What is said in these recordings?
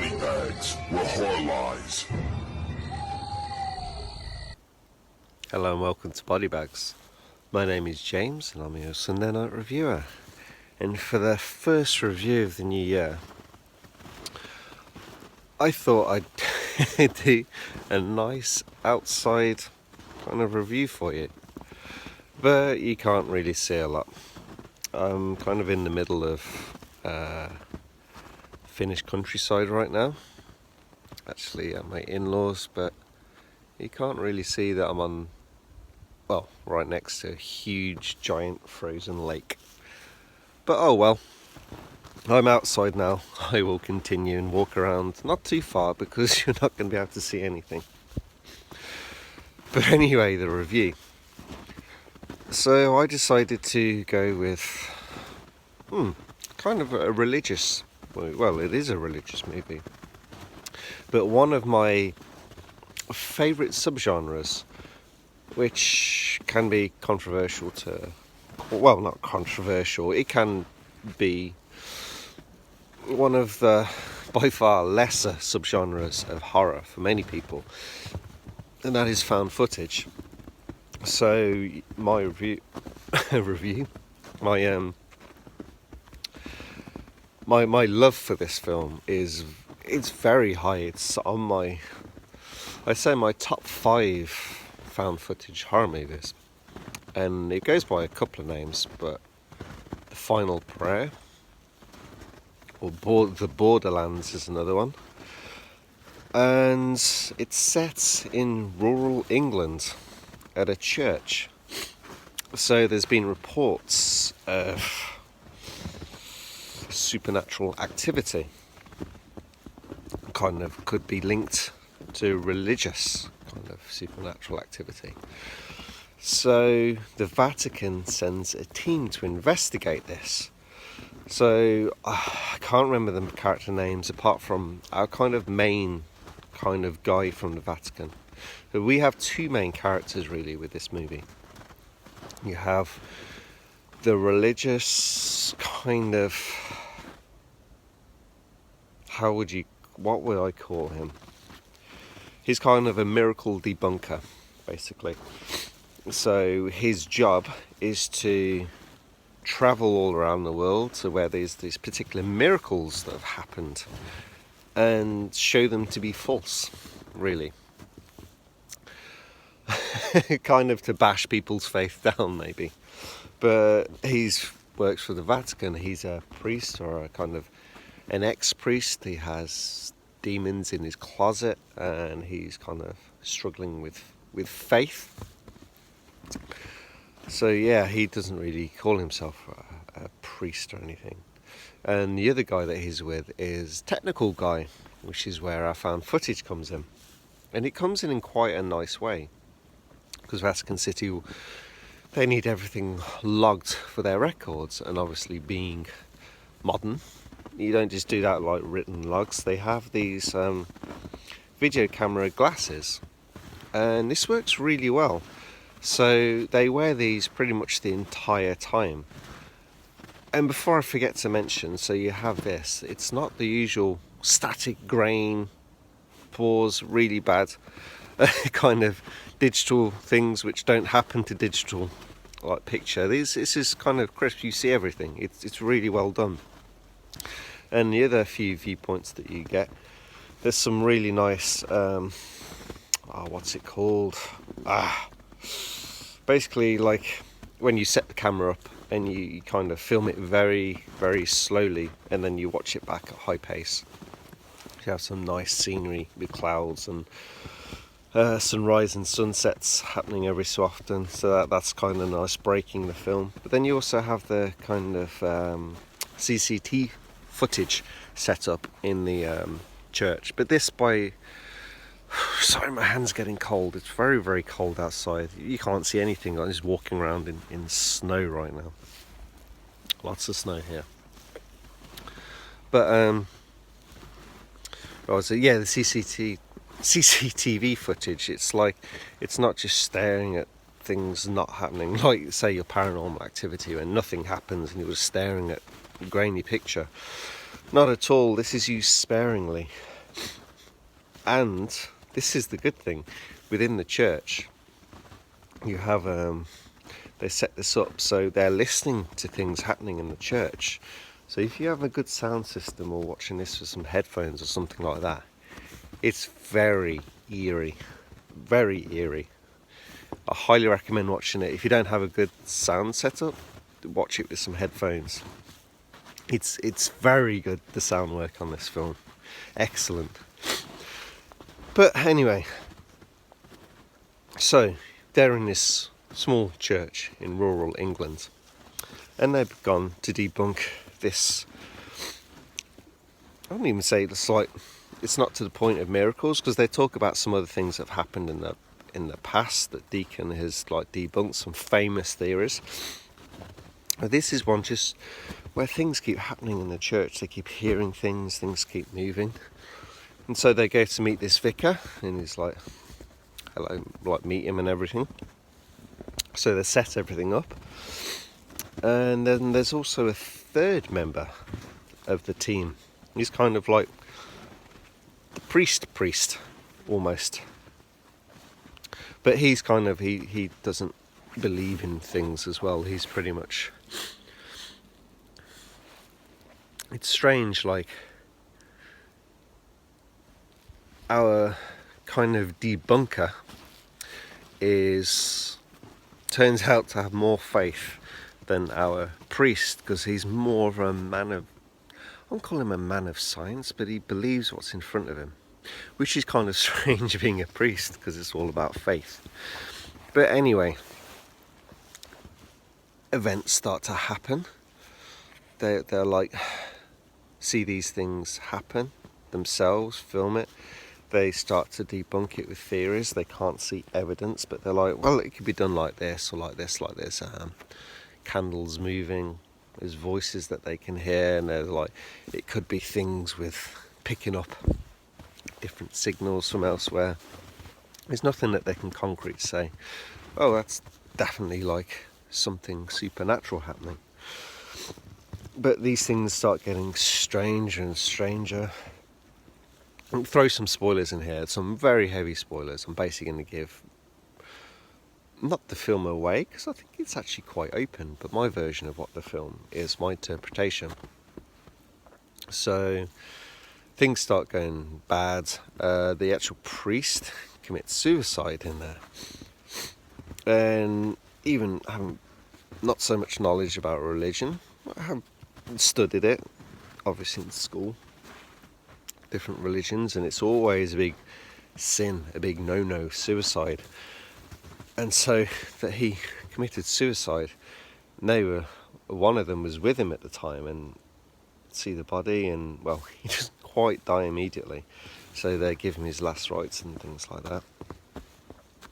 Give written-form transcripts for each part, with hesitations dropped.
body bags where horror lies. Hello and welcome to Body Bags. My name is James and I'm your Sunday night reviewer. And for the first review of the new year, I thought I'd do a nice outside kind of review for you. But you can't really see a lot. I'm kind of in the middle of Finnish countryside right now. Actually at my in-laws, but you can't really see that I'm on, well, right next to a huge giant frozen lake. But oh well, I'm outside now. I will continue and walk around, not too far because you're not going to be able to see anything. But anyway, the review. So I decided to go with kind of a religious, well, it is a religious movie, but one of my favourite subgenres, which can be controversial to, well, not controversial, it can be one of the by far lesser subgenres of horror for many people, and that is found footage. So my review my love for this film it's very high. It's on my, I'd say, my top 5 found footage horror movies, and it goes by a couple of names, but The Final Prayer or The Borderlands is another one, and it's set in rural England at a church. So there's been reports of supernatural activity, kind of could be linked to religious kind of supernatural activity. So the Vatican sends a team to investigate this. So I can't remember the character names apart from our kind of main kind of guy from the Vatican. So we have 2 main characters really with this movie. You have the religious kind of, what would I call him? He's kind of a miracle debunker, basically. So his job is to travel all around the world to where there's these particular miracles that have happened and show them to be false, really. Kind of to bash people's faith down, maybe. But he's works for the Vatican. He's a priest, or a kind of an ex-priest. He has demons in his closet, and he's kind of struggling with faith. So yeah, he doesn't really call himself a priest or anything. And the other guy that he's with is technical guy, which is where our found footage comes in. And it comes in quite a nice way, because Vatican City, they need everything logged for their records, and obviously being modern, you don't just do that like written logs. They have these video camera glasses, and this works really well. So they wear these pretty much the entire time. And before I forget to mention, so you have this, it's not the usual static grain, pause, really bad kind of digital things which don't happen to digital like picture. This is kind of crisp. You see everything. It's really well done. And the other few viewpoints that you get, there's some really nice what's it called, basically like when you set the camera up and you kind of film it very, very slowly, and then you watch it back at high pace. You have some nice scenery with clouds and sunrise and sunsets happening every so often, so that's kind of nice, breaking the film. But then you also have the kind of CCTV footage set up in the church. But this sorry, my hand's getting cold. It's very, very cold outside. You can't see anything. I'm just walking around in snow right now. Lots of snow here. But so yeah, the CCTV footage, it's like, it's not just staring at things not happening, like say your paranormal activity when nothing happens and you're just staring at a grainy picture. Not at all. This is used sparingly. And this is the good thing, within the church you have they set this up so they're listening to things happening in the church. So if you have a good sound system or watching this with some headphones or something like that, it's very eerie, very eerie. I highly recommend watching it. If you don't have a good sound setup, watch it with some headphones. It's very good, the sound work on this film. Excellent. But anyway, so they're in this small church in rural England, and they've gone to debunk this. I wouldn't even say it's not to the point of miracles, because they talk about some other things that have happened in the past that Deacon has debunked, some famous theories. But this is one just where things keep happening in the church. They keep hearing things keep moving. And so they go to meet this vicar, and he's like, hello, meet him and everything. So they set everything up. And then there's also a third member of the team. He's kind of like the priest, almost. But he's kind of, he doesn't believe in things as well. He's pretty much, it's strange, our kind of debunker turns out to have more faith than our priest, because he's more of a man of, I won't call him a man of science, but he believes what's in front of him, which is kind of strange being a priest, because it's all about faith. But anyway, events start to happen. They're see these things happen themselves, film it. They start to debunk it with theories. They can't see evidence, but they're like, well, it could be done like this or like this, like this. Candles moving, there's voices that they can hear, and they're like, it could be things with picking up different signals from elsewhere. There's nothing that they can concrete say, oh, that's definitely something supernatural happening. But these things start getting stranger and stranger. I'll throw some spoilers in here, some very heavy spoilers. I'm basically going to give, not the film away, because I think it's actually quite open, but my version of what the film is, my interpretation. So things start going bad. The actual priest commits suicide in there, and even having not so much knowledge about religion, I have studied it obviously in school, different religions, and it's always a big sin, a big no-no, suicide. And so that he committed suicide, and one of them was with him at the time and see the body, and well, he doesn't quite die immediately, so they give him his last rites and things like that.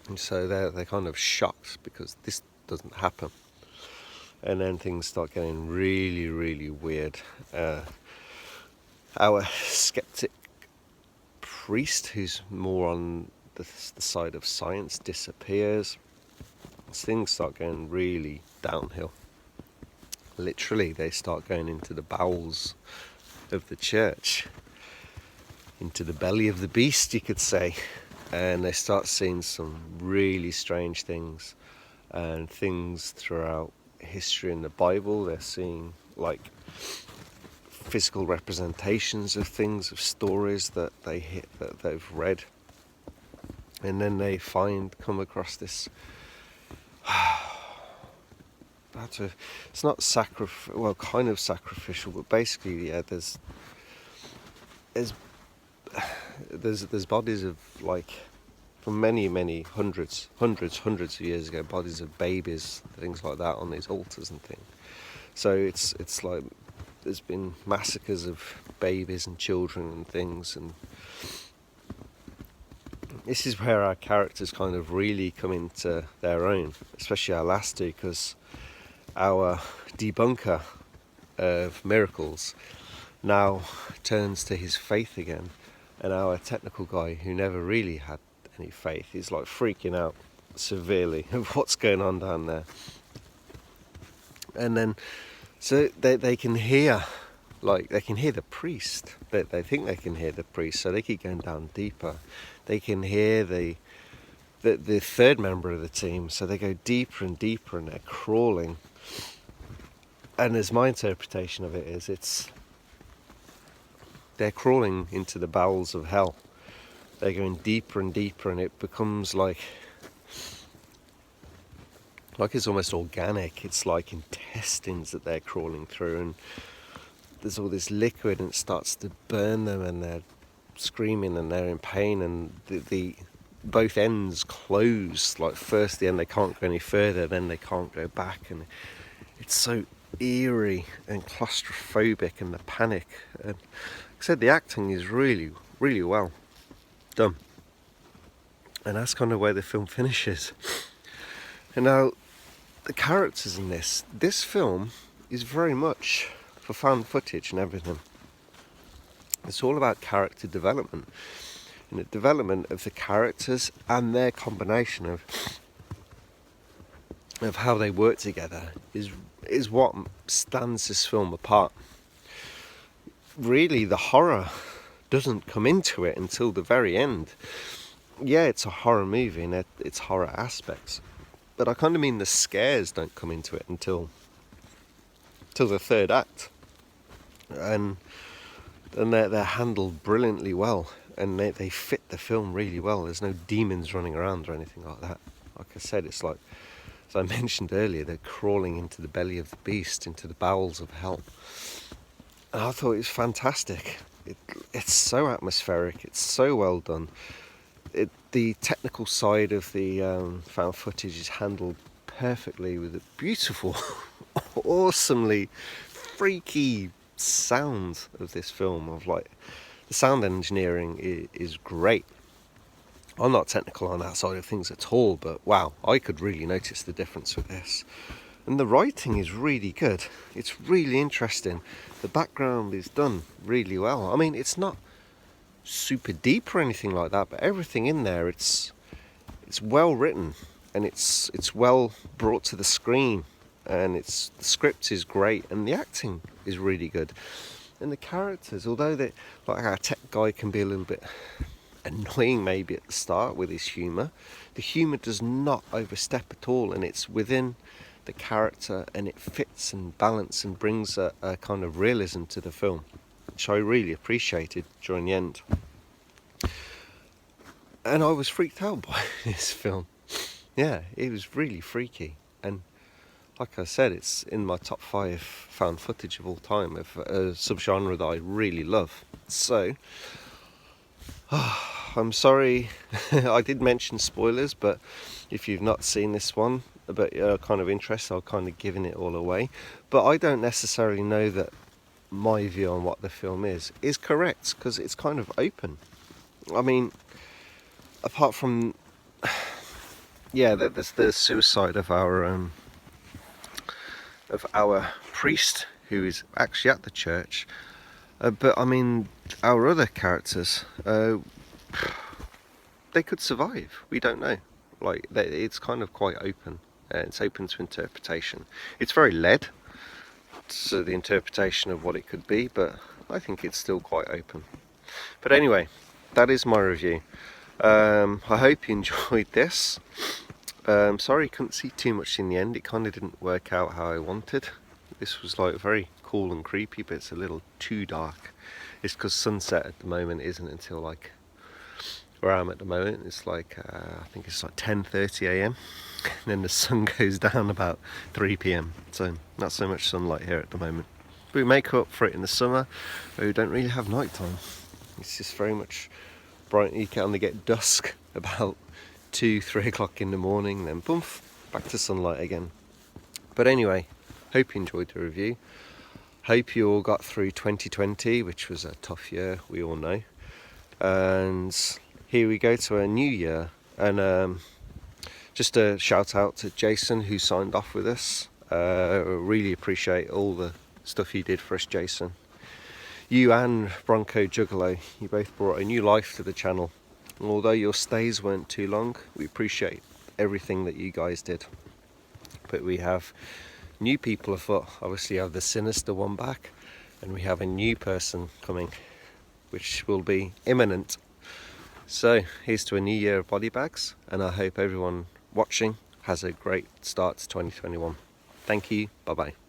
And so they're kind of shocked because this doesn't happen. And then things start getting really, really weird. Our skeptic priest, who's more on the side of science, disappears. Things start going really downhill. Literally, they start going into the bowels of the church, into the belly of the beast, you could say. And they start seeing some really strange things, and things throughout history in the Bible. They're seeing physical representations of things, of stories that they've read, and then they come across this. It's not kind of sacrificial, but basically, yeah, there's bodies of from many hundreds of years ago, bodies of babies, things like that, on these altars and things. So it's like there's been massacres of babies and children and things, and this is where our characters kind of really come into their own, especially our last two, because our debunker of miracles now turns to his faith again, and our technical guy, who never really had any faith, is freaking out severely of what's going on down there. And then so they can hear Like, they can hear the priest. They think they can hear the priest, so they keep going down deeper. They can hear the third member of the team, so they go deeper and deeper, and they're crawling. And as my interpretation of it is, they're crawling into the bowels of hell. They're going deeper and deeper, and it becomes like it's almost organic. It's like intestines that they're crawling through, and there's all this liquid, and it starts to burn them, and they're screaming, and they're in pain, and the both ends close. Like, first the end, they can't go any further, then they can't go back, and it's so eerie and claustrophobic, and the panic. And like I said, the acting is really, really well done, and that's kind of where the film finishes. And now, the characters in this film is very much for found footage and everything. It's all about character development, and the development of the characters and their combination of how they work together is what stands this film apart. Really, the horror doesn't come into it until the very end. Yeah, it's a horror movie and it's horror aspects, but I kind of mean the scares don't come into it until the third act, and they're handled brilliantly well, and they fit the film really well. There's no demons running around or anything like that. Like I said, it's like, as I mentioned earlier, they're crawling into the belly of the beast, into the bowels of hell. And I thought it was fantastic. It's so atmospheric. It's so well done. The technical side of the found footage is handled perfectly, with a beautiful, awesomely freaky sound of this film. Of like, the sound engineering is great. I'm not technical on that side of things at all, but wow, I could really notice the difference with this. And the writing is really good. It's really interesting. The background is done really well. I mean, it's not super deep or anything like that, but everything in there, it's well written, and it's well brought to the screen, and the script is great, and the acting is really good. And the characters, although they, like, our tech guy can be a little bit annoying maybe at the start with his humour, the humour does not overstep at all, and it's within the character, and it fits and balances and brings a kind of realism to the film, which I really appreciated during the end. And I was freaked out by this film. Yeah, it was really freaky, and like I said, it's in my top 5 found footage of all time, of a subgenre that I really love. So, I'm sorry, I did mention spoilers, but if you've not seen this one, but you're kind of interested, I've kind of given it all away. But I don't necessarily know that my view on what the film is correct, because it's kind of open. I mean, apart from, yeah, there's the suicide of our priest, who is actually at the church, but I mean, our other characters, they could survive. We don't know. Like, it's kind of quite open. It's open to interpretation. It's very led to the interpretation of what it could be, but I think it's still quite open. But anyway, that is my review. I hope you enjoyed this. Sorry you couldn't see too much in the end. It kind of didn't work out how I wanted. This was like very cool and creepy, but it's a little too dark. It's because sunset at the moment isn't until, like, where I'm at the moment, it's like, I think it's like 10:30 a.m. and then the sun goes down about 3 p.m. So not so much sunlight here at the moment. But we make up for it in the summer, where we don't really have night time. It's just very much bright. You can only get dusk about 2-3 o'clock in the morning, then boom, back to sunlight again. But anyway, hope you enjoyed the review. Hope you all got through 2020, which was a tough year, we all know. And here we go to a new year. And just a shout out to Jason, who signed off with us. Really appreciate all the stuff you did for us, Jason. You and Bronco Juggalo, you both brought a new life to the channel. And although your stays weren't too long, we appreciate everything that you guys did. But we have new people afoot. Obviously, you have the Sinister one back, and we have a new person coming, which will be imminent. So here's to a new year of body bags, and I hope everyone watching has a great start to 2021. Thank you, bye bye.